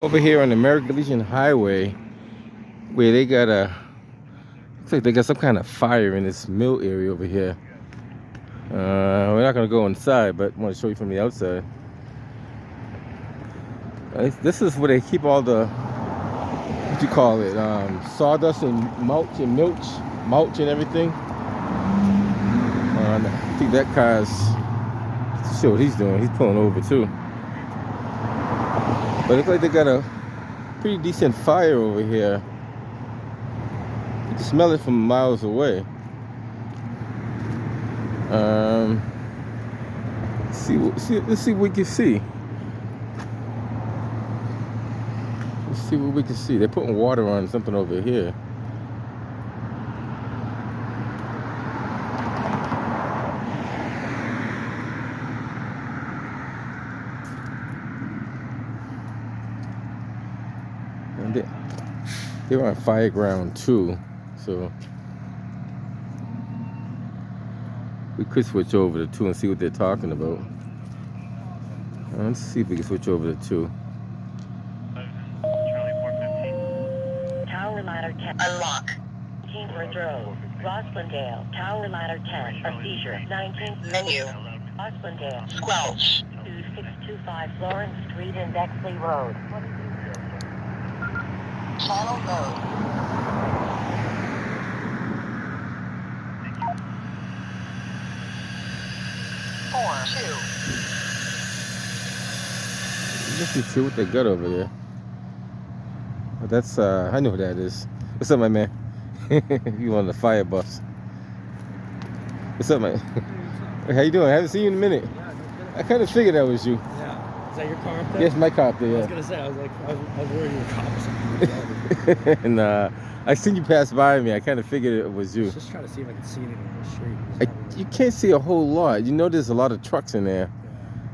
Over here on the American Legion Highway, where they got looks like they got some kind of fire in this mill area over here. We're not gonna go inside, but I want to show you from the outside. This is where they keep all the, what you call it, sawdust and mulch and everything. I think that car's, let's see what he's doing. He's pulling over too. But it looks like they got a pretty decent fire over here. You can smell it from miles away. Let's see what we can see. Let's see what we can see. They're putting water on something over here. And they're on fire ground too, so we could switch over to 2 and see what they're talking about. Let's see if we can switch over to 2. Tower ladder 10. Unlock. Kingsbridge Road. Roslindale. Tower ladder 10. A seizure. 19. Menu. Roslindale. Squelch. 2625 Florence Street and Bexley Road. Channel mode. Let's see what they got over there. But that's I know who that is. What's up, my man? You on the fire bus? What's up, man? How you doing? I haven't seen you in a minute. I kind of figured that was you. Yeah. Is that your car up there? Yes, my car up there. Yeah. I was gonna say, I was worried you were a cop or something. And I seen you pass by me. I kind of figured it was I you. was just trying to see if I could see anything on the street. You can't see a whole lot. You know, there's a lot of trucks in there.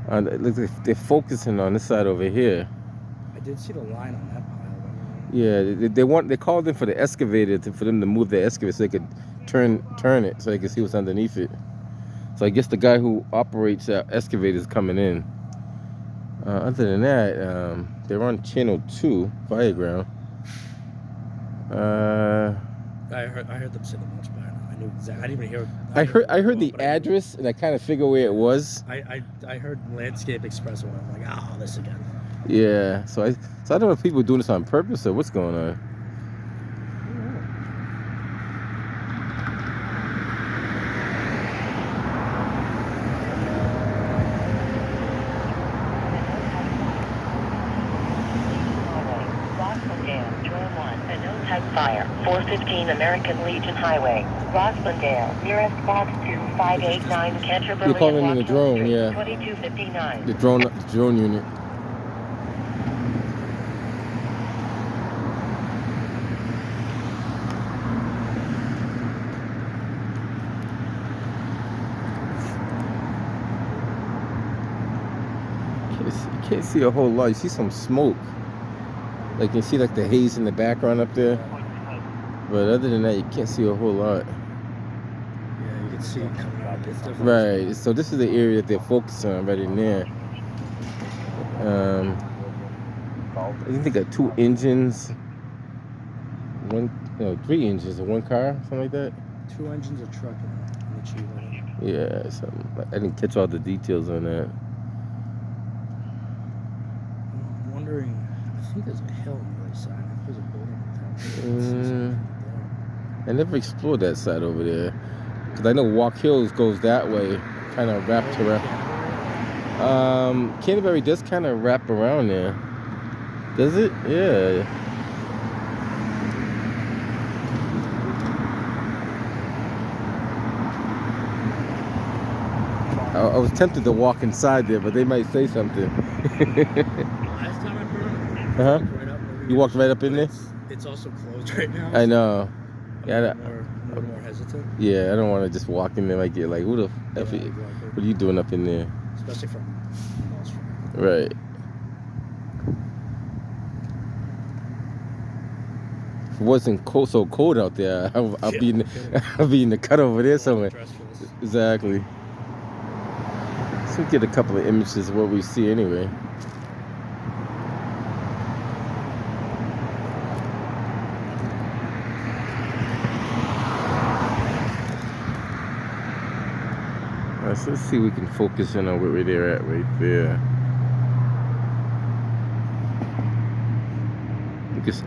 Yeah. It looks like they're focusing on this side over here. I did see the line on that pile. Yeah, they called in for the excavator for them to move the excavator so they could turn it so they could see what's underneath it. So I guess the guy who operates that excavator is coming in. Other than that, they're on channel 2, Fireground. I heard them say the mulch pile. I knew exactly. I didn't even hear. I heard the address and I kind of figured where it was. I heard Landscape Express and I'm like, oh, this again. Yeah, so I don't know if people are doing this on purpose or what's going on. Roslindale, Drill 1, a no-type fire, 415 American Legion Highway, Roslindale, nearest box 2589 Canterbury. You're calling in the drone, yeah. 2259. The drone unit. You can't see a whole lot. You see some smoke. Like you see like the haze in the background up there. But other than that, you can't see a whole lot. Yeah, you can see it coming out. It's different. Right. So this is the area that they're focusing on right in there. I think they got 2 engines. 3 engines in 1 car, something like that. 2 engines, a truck, and the Chief. Yeah, something. I didn't catch all the details on that. I'm wondering. I think there's a hill on the other side. I think there's a building. I never explored that side over there. Because I know Walk Hills goes that way, kind of wrapped around. Canterbury does kind of wrap around there. Does it? Yeah. I was tempted to walk inside there, but they might say something. Last time I burned, Uh-huh. You walked right up in there? It's also closed right now. I know. I'm Yeah. more hesitant. Yeah, I don't want to just walk in there like get like, who the f? Exactly. What are you doing up in there? Especially from Wall Street. Right. If it wasn't so cold out there, I'll be in the cut over there somewhere. Exactly. So we get a couple of images of what we see anyway. let's see if we can focus in on where they're at right there. Because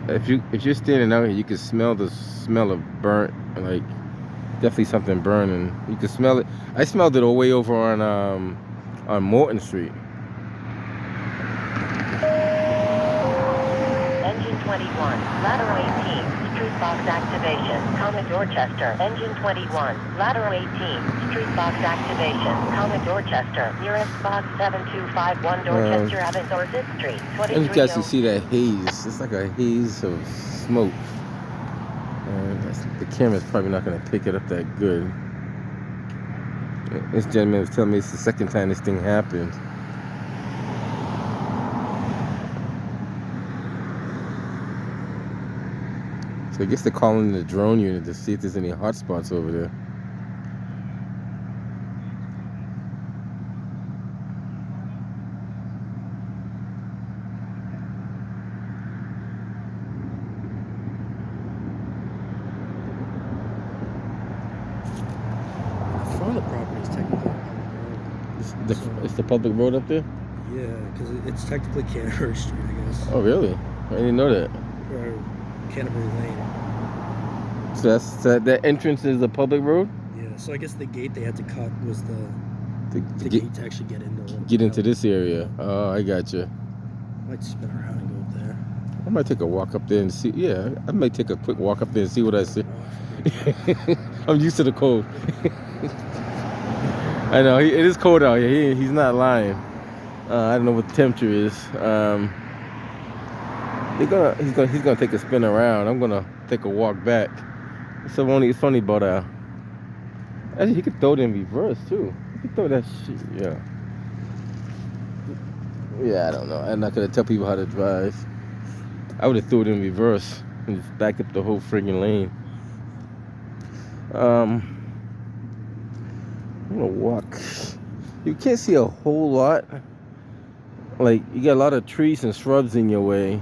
if you're standing out here, you can smell the smell of burnt, like definitely something burning. You can smell it. I smelled it all the way over on Morton Street. Engine 21, lateral 18, street box activation, Common Dorchester. Engine 21, lateral 18, street box activation, Common Dorchester. Nearest box 7251 Dorchester Avenue, Dorset Street. And you guys can see that haze. It's like a haze of smoke. The camera's probably not going to pick it up that good. This gentleman was telling me it's the second time this thing happened. So I guess they're calling the drone unit to see if there's any hot spots over there. The property is technically a public road. It's the public road up there? Yeah, because it's technically Canterbury Street, I guess. Oh, really? I didn't know that. Or Canterbury Lane. So that entrance is the public road? Yeah, so I guess the gate they had to cut was the gate to actually get into this area. Oh, I got you. I might spin around and go up there. I might take a walk up there and see. Yeah, I might take a quick walk up there and see what I see. I'm used to the cold. I know it is cold out here. He's not lying. I don't know what the temperature is. He's gonna take a spin around. I'm gonna take a walk back. So it's only about actually he could throw it in reverse too. He could throw that shit. Yeah, I don't know. I'm not gonna tell people how to drive. I would have threw it in reverse and just back up the whole friggin' lane. I'm gonna walk. You can't see a whole lot. Like, you got a lot of trees and shrubs in your way.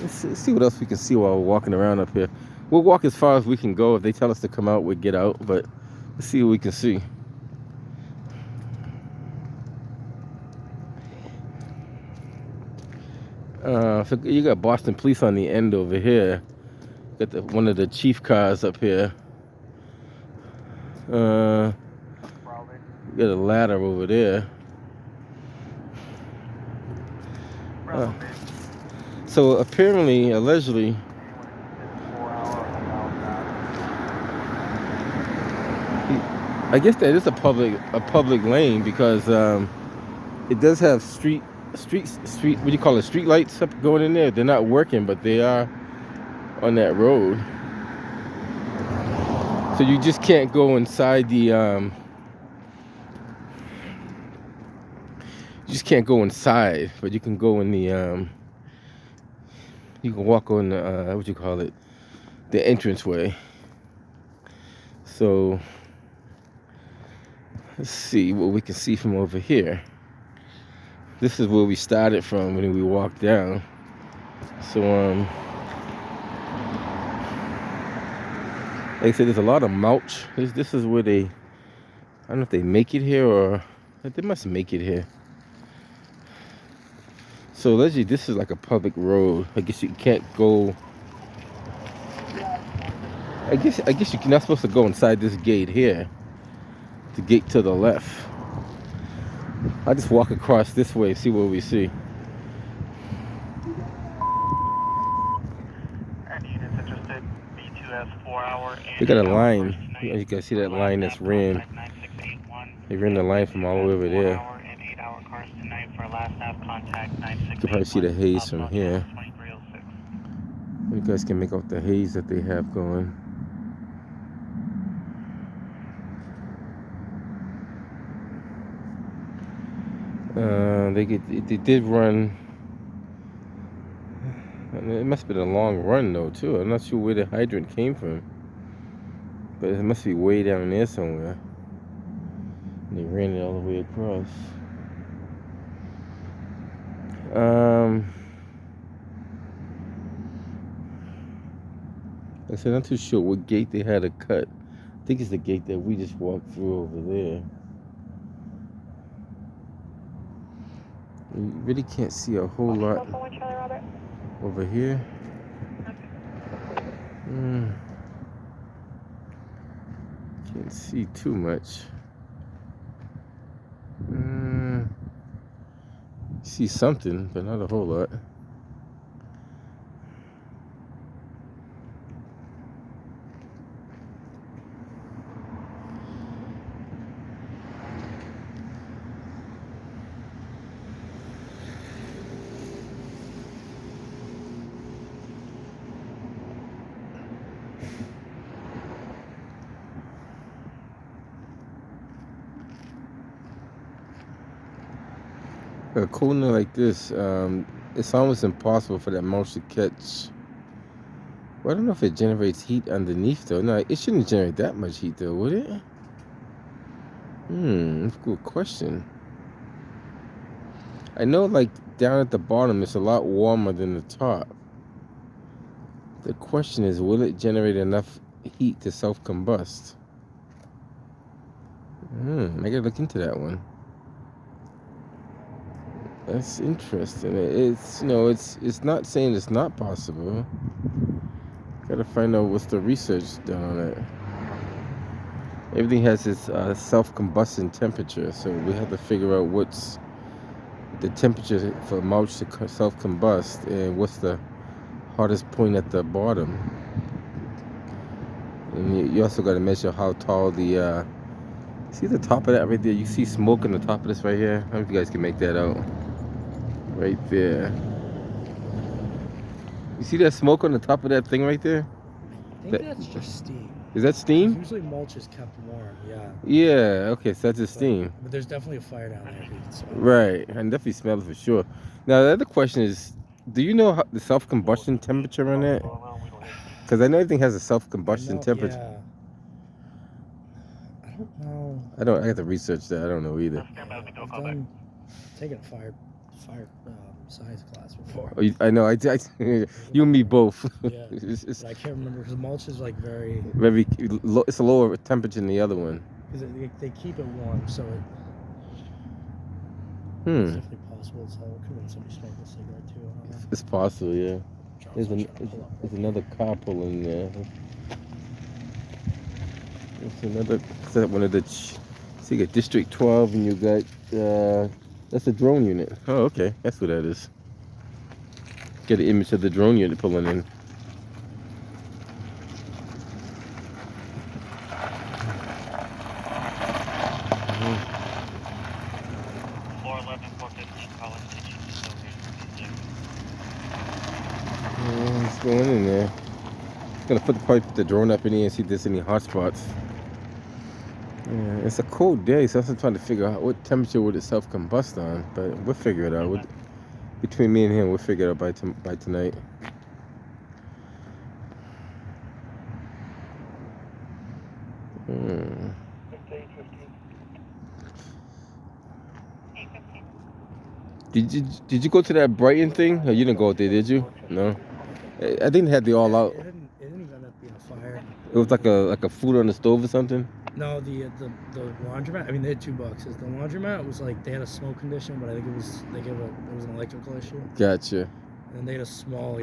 Let's see what else we can see while we're walking around up here. We'll walk as far as we can go. If they tell us to come out, we'll get out. But let's see what we can see. So you got Boston Police on the end over here. Got one of the chief cars up here. Got a ladder over there. So apparently, allegedly, I guess that is a public lane because it does have street. What do you call it? Street lights up going in there. They're not working, but they are on that road. So you just can't go inside the. You just can't go inside, but you can go in the. You can walk on the what you call it, the entranceway. So let's see what we can see from over here. This is where we started from when we walked down. So like I said, there's a lot of mulch. This is where I don't know if they make it here or they must make it here. So allegedly, this is like a public road. I guess you can't go. I guess you're not supposed to go inside this gate here. The gate to the left. I'll just walk across this way, see what we see. They got a line. You can see that line that's ran. They ran the line from all the way over there. You can probably see the haze from here. You guys can make out the haze that they have going. They did run. It must have been a long run though too. I'm not sure where the hydrant came from, but it must be way down there somewhere. And they ran it all the way across. Like I said, I'm not too sure what gate they had to cut. I think it's the gate that we just walked through over there. You really can't see a whole lot over here. Can't see too much. See something, but not a whole lot. A corner like this, it's almost impossible for that mulch to catch. Well, I don't know if it generates heat underneath though. No, it shouldn't generate that much heat though, would it? That's a good question. I know like down at the bottom it's a lot warmer than the top. The question is, will it generate enough heat to self-combust? I gotta look into that one. That's interesting. It's it's not saying it's not possible. Gotta find out what's the research done on it. Everything has its self-combustion temperature, so we have to figure out what's the temperature for mulch to self-combust and what's the hottest point at the bottom. And you also got to measure how tall the see the top of that right there. You see smoke on the top of this right here. I don't know if you guys can make that out. Right there. You see that smoke on the top of that thing right there? I think that's just steam. Is that steam? Usually mulch is kept warm, yeah. Yeah, okay, so that's just steam. But there's definitely a fire down there. You can smell it. Right, I can definitely smell it for sure. Now, the other question is, do you know the self-combustion temperature on it? Because I know everything has a self-combustion temperature. Yeah. I don't know. I have to research that. I don't know either. I've taken a fire science class before. Oh, I know. You and me both. Yeah. I can't remember because mulch is like very low. It's a lower temperature than the other one. Because they keep it warm, so it's definitely possible. So it could have been somebody smoking a cigarette too. I don't know. It's possible, yeah. There's another car pulling there. It's another. It's one of the. So you got District 12, and you got. That's a drone unit. Oh, okay. That's what that is. Get an image of the drone unit pulling in. What's going in there? Gonna probably put the drone up in here and see if there's any hot spots. Yeah, it's a cold day, so I'm trying to figure out what temperature would it self-combust on, but we'll figure it out. Between me and him, we'll figure it out by tonight. Did you go to that Brighton thing? Or you didn't go out there, did you? No. I think they had the all out. It didn't end up being a fire. It was like a food on the stove or something. No, the laundromat. I mean, they had two boxes. The laundromat was like they had a smoke condition, but I think it was an electrical issue. Gotcha. And they had a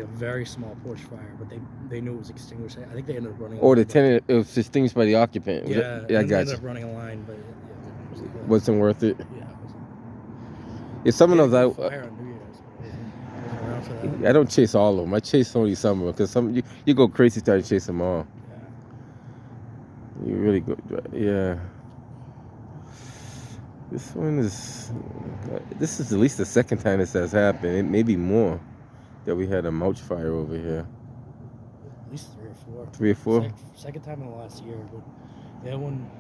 very small porch fire, but they knew it was extinguished. I think they ended up running. Oh, the tenant, it was extinguished by the occupant. Yeah, I they got ended you. up running a line, but it wasn't worth it. Yeah, it wasn't. If someone knows fire on New Year's, I wasn't around for that. I don't chase all of them. I chase only some of them because you go crazy trying to chase them all. Yeah. You really go, yeah. This is at least the second time this has happened. It may be more that we had a mulch fire over here. At least 3 or 4. 3 or 4? Second time in the last year, but they had one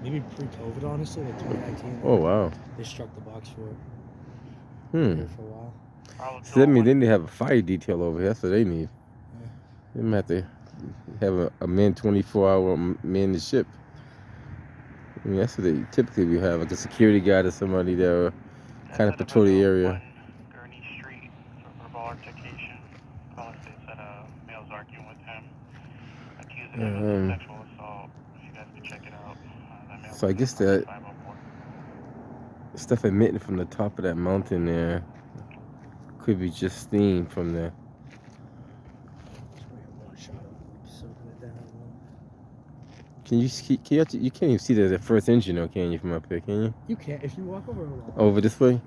maybe pre-COVID, honestly, like 2019. Oh, wow. They struck the box for it. Here for a while. So that means then they have a fire detail over here. That's what they need. Yeah. They might have to have a man 24-hour man the ship. I mean, that's what they typically we have, like a security guard or somebody there kind of patrol the area. Gurney Street for verbal altercation. Caller states that a male's arguing with him, accusing him of sexual assault. So I guess that stuff emitting from the top of that mountain there could be just steam from there. Can you see? You can't even see the first engine, though, can you, from up here? Can you? You can't if you walk over a wall. Over this way?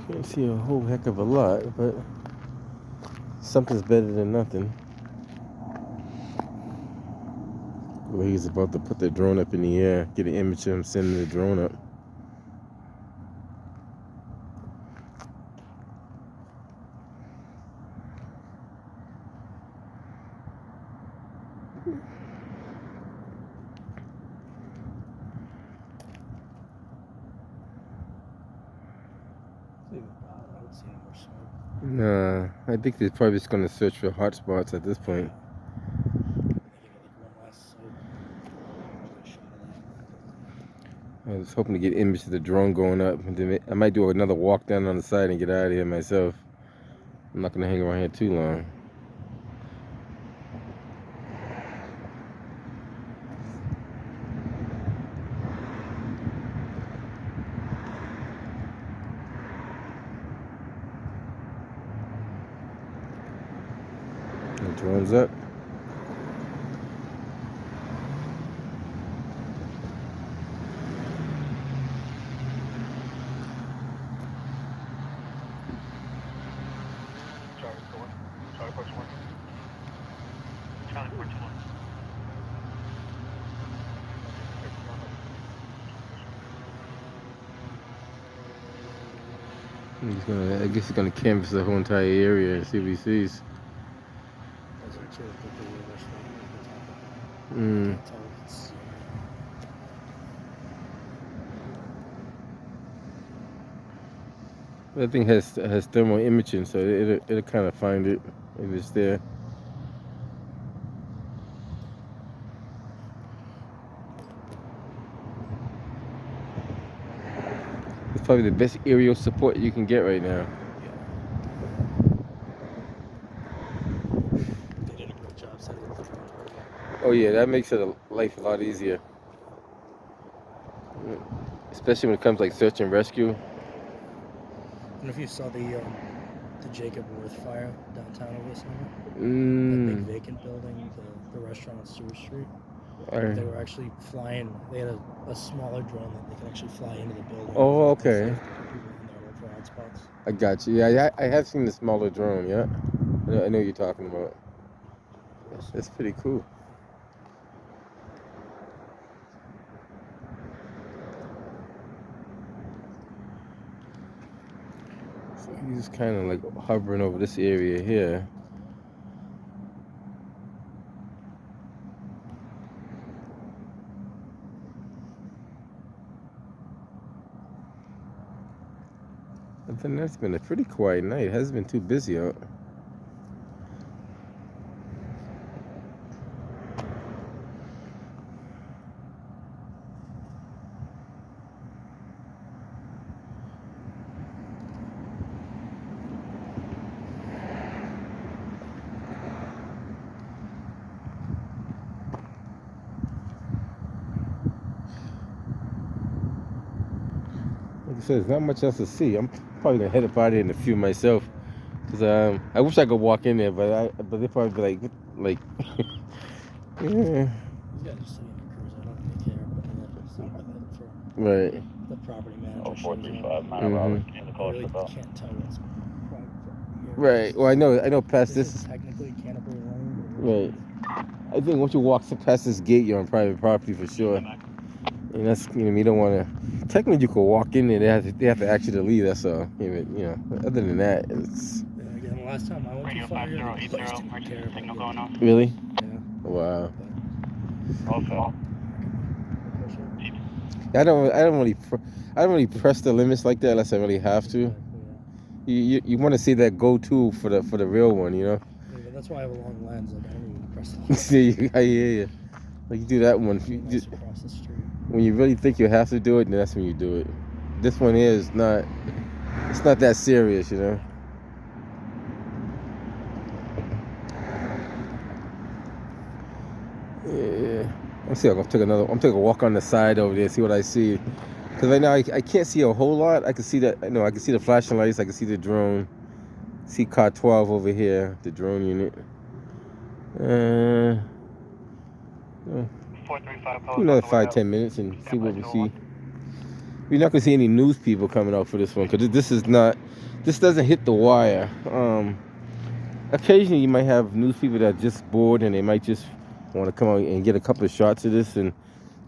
Can't see a whole heck of a lot, but something's better than nothing. Well, he's about to put the drone up in the air, get an image of him sending the drone up. Nah, I think they're probably just gonna search for hot spots at this point. I was hoping to get image of the drone going up. I might do another walk down on the side and get out of here myself. I'm not gonna hang around here too long. The drone's up. I guess he's gonna canvass the whole entire area and see what he sees. That thing has thermal imaging, so it'll kind of find it if it's there. It's probably the best aerial support you can get right now. They did a great job setting up the drone target. Oh yeah, that makes life a lot easier. Especially when it comes to like search and rescue. I don't know if you saw the Jacob Worth fire downtown over the summer. That big vacant building, the restaurant on Stewart Street. They were actually flying. They had a smaller drone that they could actually fly into the building. Oh, okay. People in there look for hot spots. I got you. Yeah, I have seen the smaller drone. Yeah, I know what you're talking about. That's pretty cool. So he's kind of like hovering over this area here. But then that's been a pretty quiet night. It hasn't been too busy out. Like I said, there's not much else to see. I'm probably gonna head up out of here in a few myself, cause I wish I could walk in there, but they probably be like, yeah. These guys are sitting in the cruise. I don't really care, but it's not for Right. the property manager. Oh, 435, I in the call really for can't tell what's private property here. Right. Well, I know past This this. is technically Canterbury Lane. Right. I think once you walk past this gate, you're on private property for sure. And that's, you don't want to. Technically, you could walk in there. They have to ask you to leave. That's all. Other than that, it's. Yeah, again, the last time I went Radio to fire, 5080, the place didn't care emergency about signal it. going off. Really? Yeah. Wow. Also, I don't really press the limits like that unless I really have to. Exactly, You want to see that go-to for the real one, you know. yeah, but that's why I have a long lens. Like I don't even press the limits. I hear you. Like you do that one. Be nice across the street. When you really think you have to do it, then that's when you do it. This one here is not. It's not that serious, you know. Yeah. I'm take a walk on the side over there, see what I see. Cause right now I can't see a whole lot. I can see that. I can see the flashing lights. I can see the drone. See car 12 over here, the drone unit. 435 Another 5-10 minutes and see what we see. We're not gonna see any news people coming out for this one because this doesn't hit the wire. Occasionally you might have news people that are just bored and they might just want to come out and get a couple of shots of this and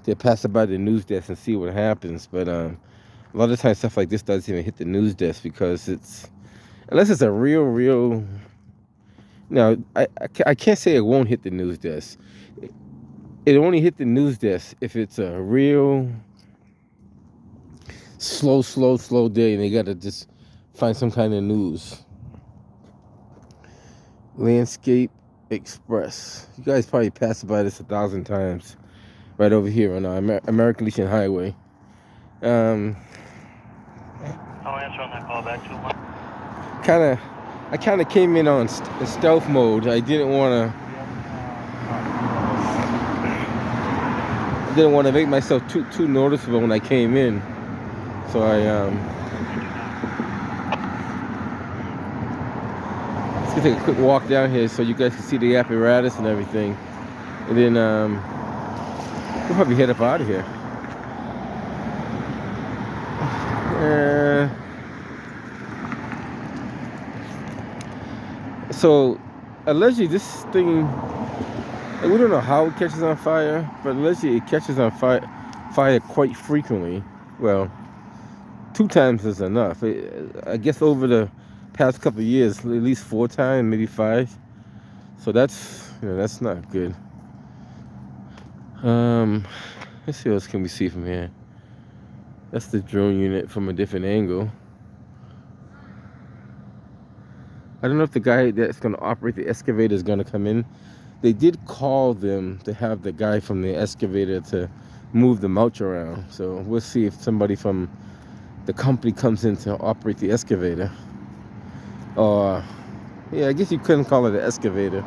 they pass it by the news desk and see what happens. But a lot of times stuff like this doesn't even hit the news desk because unless it's a real. Now I can't say it won't hit the news desk. It only hit the news desk if it's a real slow day and they gotta just find some kind of news. Landscape Express. You guys probably passed by this 1,000 times. Right over here on American Legion Highway. I'll answer on that call back to one. I kind of came in on stealth mode. I didn't want to make myself too noticeable when I came in. So let's take a quick walk down here so you guys can see the apparatus and everything, and then we'll probably head up out of here. So allegedly this thing, we don't know how it catches on fire, but allegedly it catches on fire quite frequently. Well, 2 times is enough. I guess over the past couple of years, at least 4 times, maybe 5. So that's not good. Let's see what else can we see from here. That's the drone unit from a different angle. I don't know if the guy that's going to operate the excavator is going to come in. They did call them to have the guy from the excavator to move the mulch around. So we'll see if somebody from the company comes in to operate the excavator. Or, yeah, I guess you couldn't call it an excavator.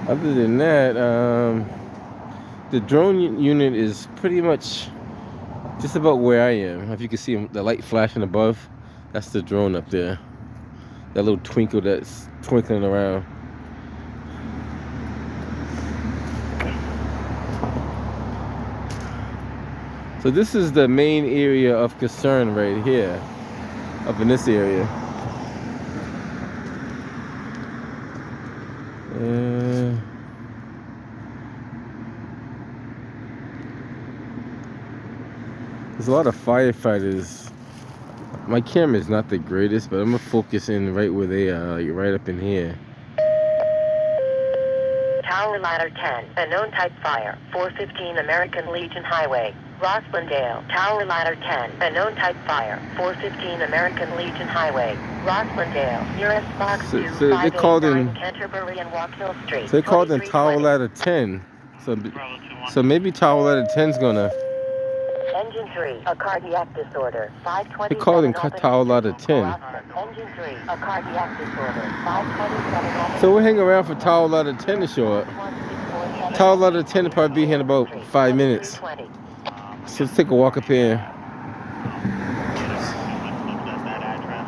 Other than that, the drone unit is pretty much just about where I am. If you can see the light flashing above, that's the drone up there. That little twinkle that's twinkling around. So this is the main area of concern right here, up in this area. There's a lot of firefighters. My camera is not the greatest, but I'm gonna focus in right where they are, like right up in here. Tower Ladder 10, unknown type fire, 415 American Legion Highway, Roslindale. Tower Ladder 10, unknown type fire, 415 American Legion Highway, Roslindale. Nearest box So 2589 Canterbury and Walk Hill Street. So they called in Tower Ladder 10. So maybe Tower Ladder 10's gonna. Engine 3, a cardiac disorder. 527. They called in Tower Ladder 10. Engine 3, a cardiac disorder. 527. So we'll hang around for Tower Ladder 10 to show up. Tower Ladder 10 will probably be here in about 5 minutes. So let's take a walk up here. That address.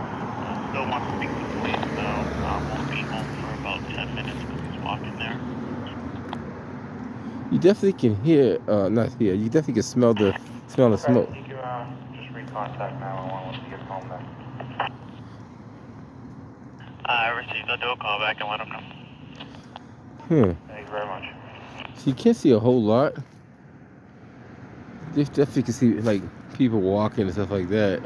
Still wants to speak to the police, though. Won't be home for about 10 minutes because he's walking there. You definitely can hear, not hear, you definitely can smell the smoke. Just recontact 911 once he gets home then. I received. I'll do a call back and let him know. Thank you very much. So you can't see a whole lot. You definitely can see like people walking and stuff like that.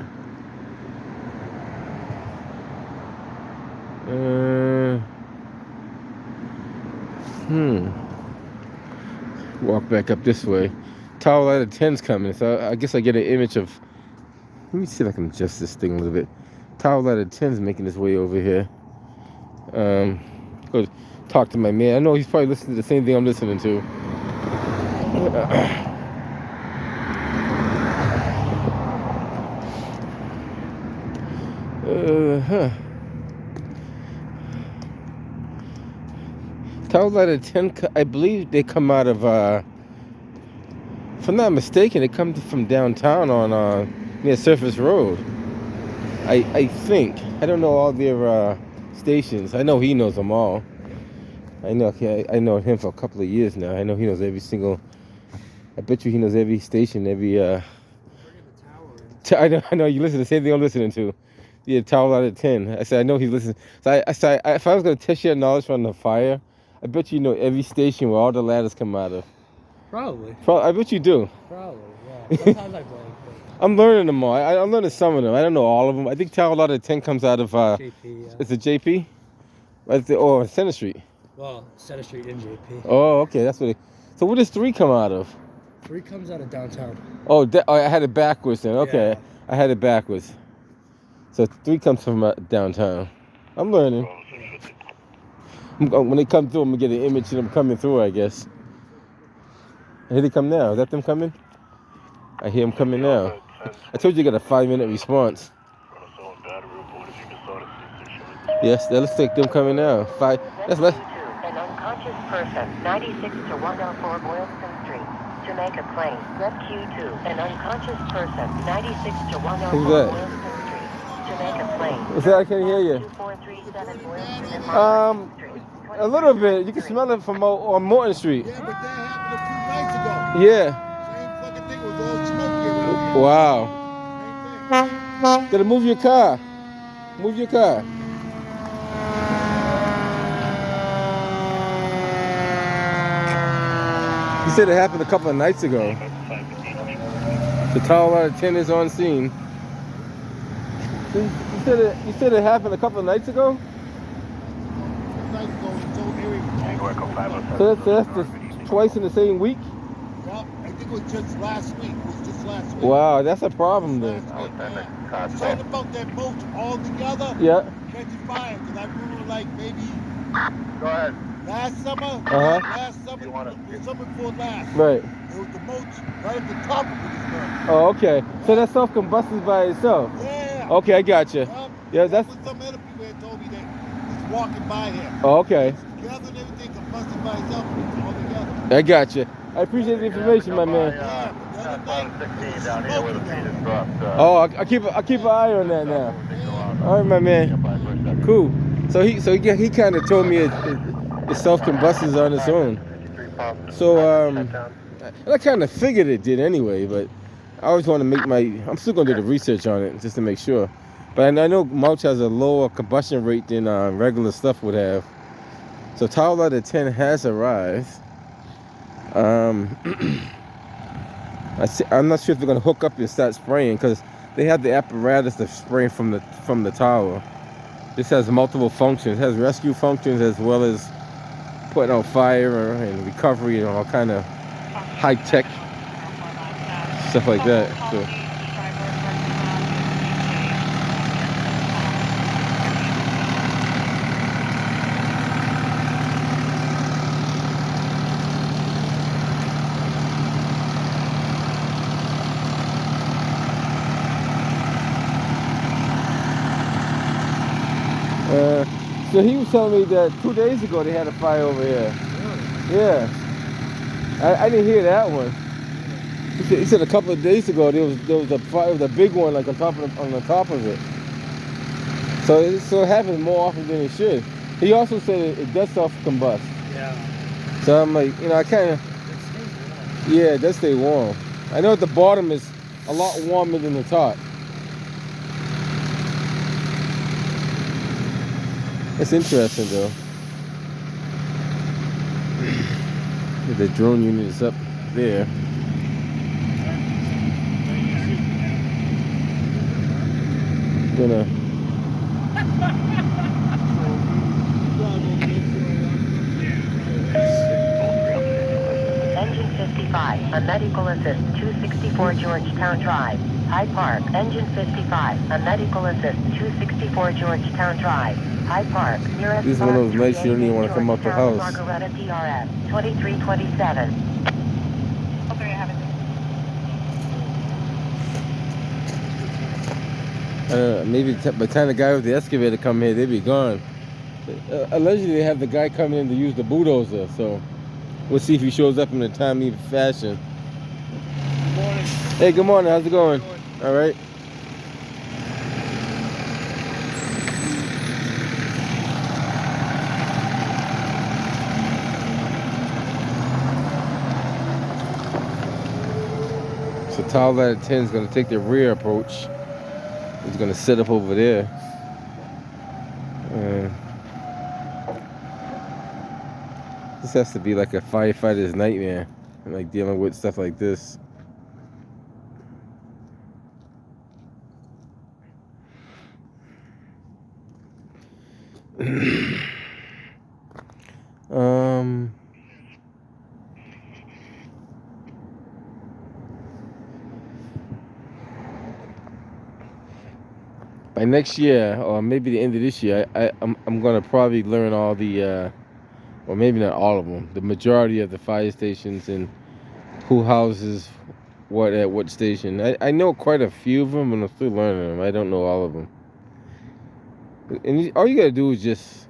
Walk back up this way. Tower ladder 10's coming, so I guess I get an image of. Let me see if I can adjust this thing a little bit. Tower ladder 10's making his way over here. Go talk to my man. I know he's probably listening to the same thing I'm listening to. Tower ladder 10, I believe they come out of, if I'm not mistaken, they come from downtown on near Surface Road. I think. I don't know all their stations. I know he knows them all. I know him for a couple of years now. I know he knows every single. I bet you he knows every station, every. I know you listen to the same thing I'm listening to. Yeah, Tower out of 10. I said I know he's listening. So if I was gonna test your knowledge from the fire, I bet you know every station where all the ladders come out of. Probably. I bet you do. Probably. Yeah. Sometimes I blank. I'm learning them all. I'm learning some of them. I don't know all of them. I think Tower out of 10 comes out of. JP. Yeah. Is it JP? Or Center Street. Well, Center Street and JP. Oh, okay, that's what it. So where does 3 come out of? 3 comes out of downtown. Oh, I had it backwards then. Okay, yeah. I had it backwards. So 3 comes from downtown. I'm learning. When they come through, I'm gonna get an image of them coming through, I guess. Here they come now. Is that them coming? I hear them coming now. I told you got a 5-minute response. Yes, let's take them coming now. 5. Let's. An unconscious person, 96 to 104 Boylston Street. Jamaica Plain. Rescue 2. An unconscious person, 96 to 104 Who's that? Boylston Street. Jamaica Plain. What's that? I can't hear you. 2437 Boylston Street. A little bit. You can smell it from on Morton Street. Yeah, but that happened a few nights ago. Yeah. Same fucking thing. It was all smoky around here. Wow. Same thing. Gotta move your car. Move your car. You said it happened a couple of nights ago. The Tower out of 10 is on scene. You said it happened a couple of nights ago? Nights ago, it's so eerie. So that's just twice in the same week? Well, I think it was just last week. It was just last week. Wow, that's a problem then. Last week, yeah. Talking about that mulch all together. Yeah. Catching fire, because I remember like maybe Go ahead. last summer. Uh-huh. Last summer, the summer before last. Right. It was the mulch right at the top of it. Oh, okay. So that self-combusts by itself? Yeah. Okay, I got you. Yeah, that's... Some other people had told me that it's walking by here. Oh, okay. Together and everything combusted by itself. It's all together. I got you. I appreciate the information, my man. Yeah, but the other night, it was smoky down there. Oh, I keep an eye on that now. All right, my man. Cool. So he kind of told me it self-combusts on its own. So I kind of figured it did anyway, but I always want to make I'm still gonna do the research on it just to make sure. But I know mulch has a lower combustion rate than regular stuff would have. So Tower Ladder 10 has arrived. I'm not sure if they're gonna hook up and start spraying because they have the apparatus to spray from the tower. This has multiple functions. It has rescue functions as well as putting out fire and recovery and all kind of high-tech stuff like that. So. So he was telling me that 2 days ago they had a fire over here. Really? Yeah. I didn't hear that one. He said a couple of days ago there was a fire, a big one like on the top of it. So it happens more often than it should. He also said it does self-combust. Yeah. So I'm like, I kind of. Yeah, it does stay warm. I know at the bottom is a lot warmer than the top. It's interesting though. The drone unit is up there. Gonna Engine 55, a medical assist 264 Georgetown Drive, Hyde Park. Engine 55, a medical assist 264 Georgetown Drive, Hyde Park. Nearest This is one of those nights you don't even want to come out the house. Margaretta DRS 2327. Maybe by the time the guy with the excavator come here, they'd be gone. Allegedly, they have the guy coming in to use the bulldozer, so we'll see if he shows up in a timely fashion. Good morning. Hey, good morning. How's it going? All right. So Tower Ladder 10 is going to take the rear approach. He's going to set up over there. This has to be like a firefighter's nightmare, like dealing with stuff like this. By next year, or maybe the end of this year, I'm gonna probably learn all the, or maybe not all of them, the majority of the fire stations and who houses what at what station. I know quite a few of them, and I'm still learning them. I don't know all of them. And all you gotta do is just,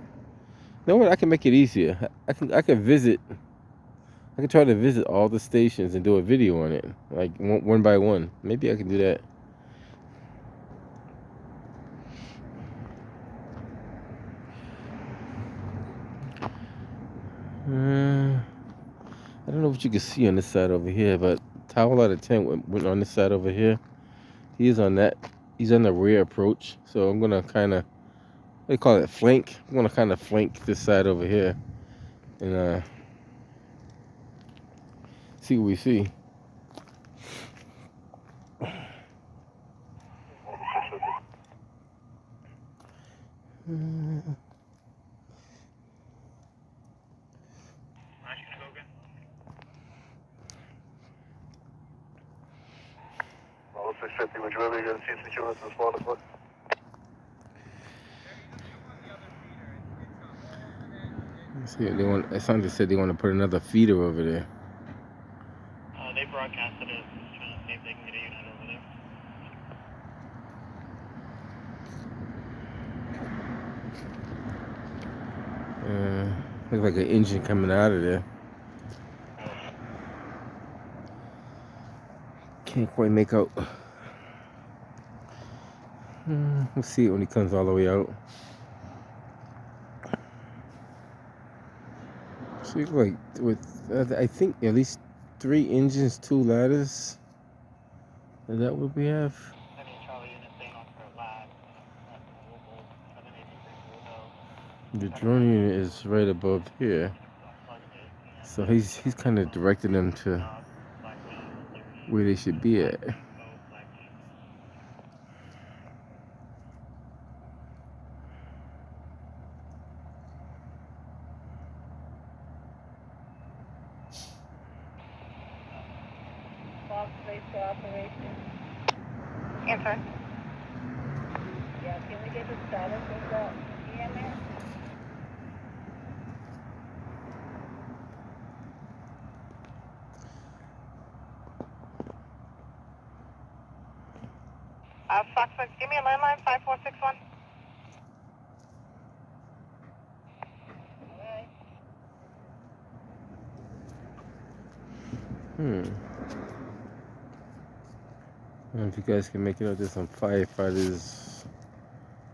you know what? I can make it easier. I can visit. I can try to visit all the stations and do a video on it, like one by one. Maybe I can do that. I don't know what you can see on this side over here, but Tower Ladder 10 went on this side over here. He's on that. He's on the rear approach. So I'm gonna kind of, they call it flank. I'm gonna kind of flank this side over here, and see what we see. Would you ever get a seat insurance as well as what? See, they want. Somebody said they want to put another feeder over there. They broadcasted it, trying to see if they can get a unit over there. Looks like an engine coming out of there. Can't quite make out. We'll see it when he comes all the way out. So like with I think at least 3 engines, 2 ladders. Is that what we have? The drone unit is right above here. So he's kind of directing them to where they should be at. Answer. Yeah, can we get the status of the EMS? Fox 6, give me a landline, 5461. I don't know if you guys can make it out. There's some firefighters.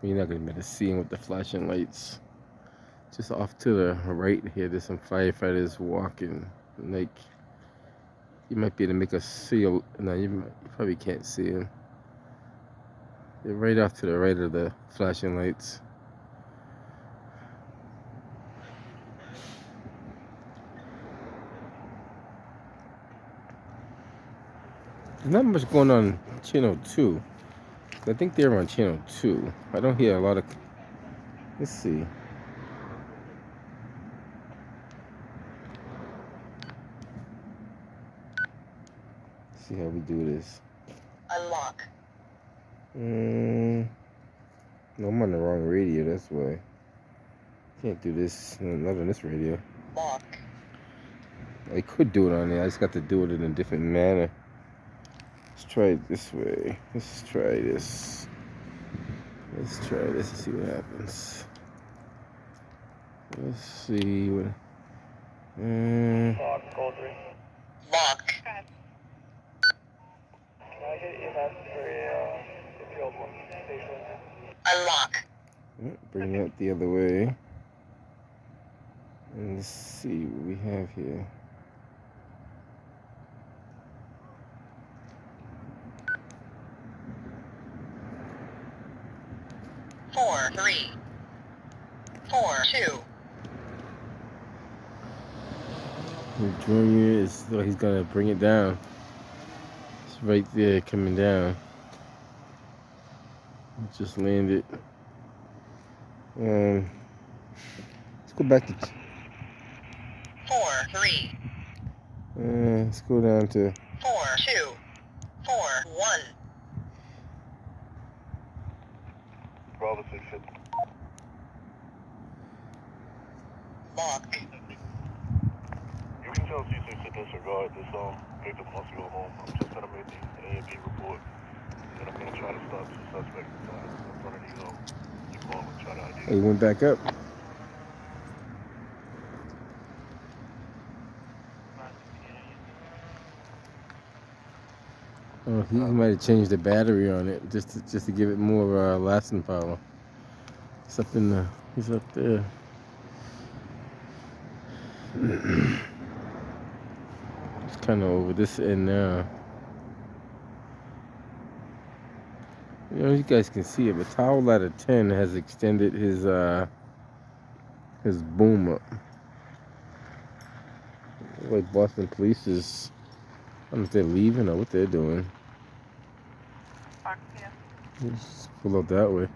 You're not gonna be able to see them with the flashing lights. Just off to the right here, there's some firefighters walking. Like, you might be able to make a seal. No, you probably can't see them. They're right off to the right of the flashing lights. There's not much going on channel 2. I think they're on channel 2. I don't hear a lot of. Let's see. see how we do this. Unlock. No, I'm on the wrong radio, that's why. Can't do this, not on this radio. Lock. I could do it on there, I just got to do it in a different manner. Let's try it this way. Let's try this. Let's try this and see what happens. Let's see what... Lock, code 3. Lock. Can I get EMS for a field one station? Unlock. Bring it the other way. And let's see what we have here. Four, 3. 4, 2. Junior is, so he's gonna bring it down. It's right there coming down. It just landed. Let's go back to 4, 3. let's go down to 4, 2. 4, 1. Bravo 650. Lock. You can tell C6 to disregard this victim wants to go home. I'm just gonna make the A and B report. And I'm gonna try to stop the suspect in front of you call and try to ID. he went back up. Oh, he might have changed the battery on it just to give it more lasting power. He's up in the, he's up there. It's kind of over this end now. You know, you guys can see it, but Tower Ladder 10 has extended his boom up. Like Boston Police is, I don't know if they're leaving or what they're doing. Just pull up that way.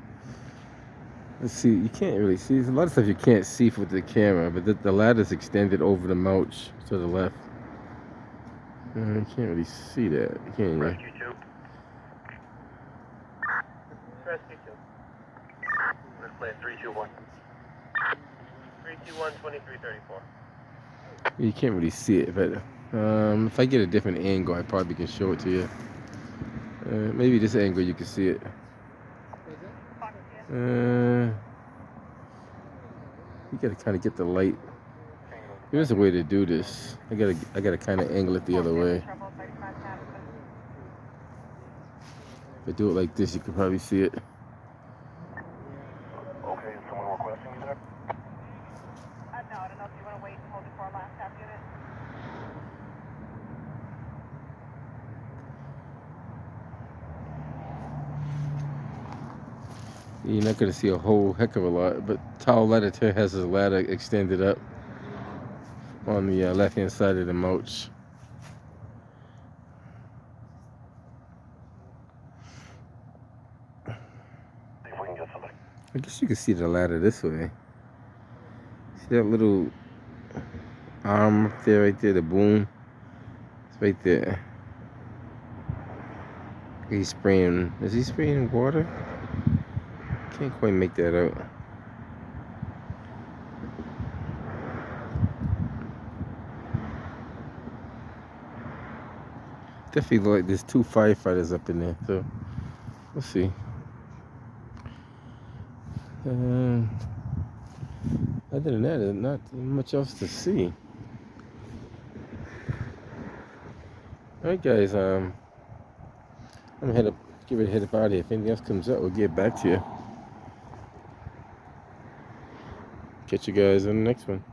Let's see, you can't really see. There's a lot of stuff you can't see with the camera, but the ladder's extended over the mulch to the left. You can't really see that, can you? Rescue 2. Rescue 2. Let's play 321. 321, 2334. You can't really see it, but if I get a different angle, I probably can show it to you. Maybe this angle you can see it. You gotta kind of get the light. There's a way to do this. I gotta kind of angle it the other way. If I do it like this, you can probably see it. Okay, someone requesting you there? No, I don't know if you want to wait and hold it for our last half unit. You're not gonna see a whole heck of a lot, but Tower Ladder 10 has his ladder extended up on the left-hand side of the mulch. See if we can get somebody. I guess you can see the ladder this way. See that little arm up there, right there, the boom? It's right there. He's spraying, is he spraying water? Can't quite make that out. Definitely look like there's 2 firefighters up in there, so we'll see. Other than that, there's not much else to see. Alright guys, I'm gonna give it a head up out of here. If anything else comes up, we'll get back to you. Catch you guys on the next one.